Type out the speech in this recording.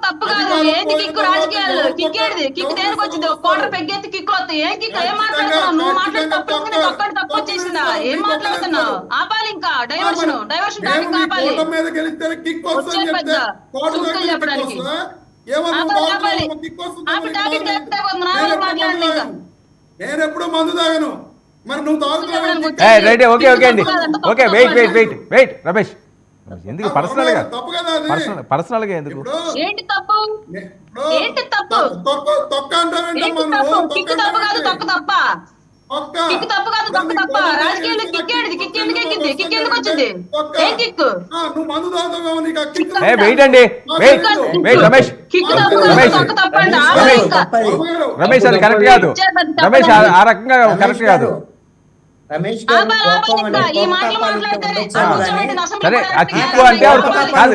తప్పు కాదు. ఏంటి కిక్కు రాజకీయాల్లో కిక్కేది కిక్కు దేనికి వచ్చింది? కోటర్ పెగ్గెత్తి కిక్కులు వస్తాయి. ఏం కిక్కు ఏం మాట్లాడుతున్నావు? నువ్వు మాట్లాడి తప్పు తప్పని తప్పు వచ్చేసిందా? ఏం మాట్లాడుతున్నావు? ఆపాలి ఇంకా డైవర్షన్ టాపిక్ ఆపాలి. వచ్చారు పెద్ద సూక్తులు చెప్పడానికి ఆపాలి. టాపిక్ మాట్లాడండి ఇంకా. నేను ఎప్పుడు మందు తాగను. మరి నువ్వు ఓకే వెయిట్ రమేష్ ఎందుకు పర్సనల్ గా ఎందుకు? ఏంటి తప్పు? ఏంటి తప్పు? తొక్క అంటావేంటి? కిక్కు తప్పు కాదు, తొక్క తప్ప. కిక్కు తప్పు కాదు, తొక్క తప్ప. రాజకీయాలు కిక్కేది కిక్కు ఎందుకు ఎక్కింది? కిక్కు ఎందుకు వచ్చింది? ఏం కిక్కు? నువ్వు మందు తాగుతావు. వెయిట్ అండి రమేష్ కిక్కు తప్పు కాదు, తొక్క తప్ప అండి. రమేష్ అది కరెక్ట్ కాదు. రమేష్ ఆ రకంగా కరెక్ట్ కాదు. ఈ మాటలు మాట్లాడితే సరే ఆ కిక్కు అంటే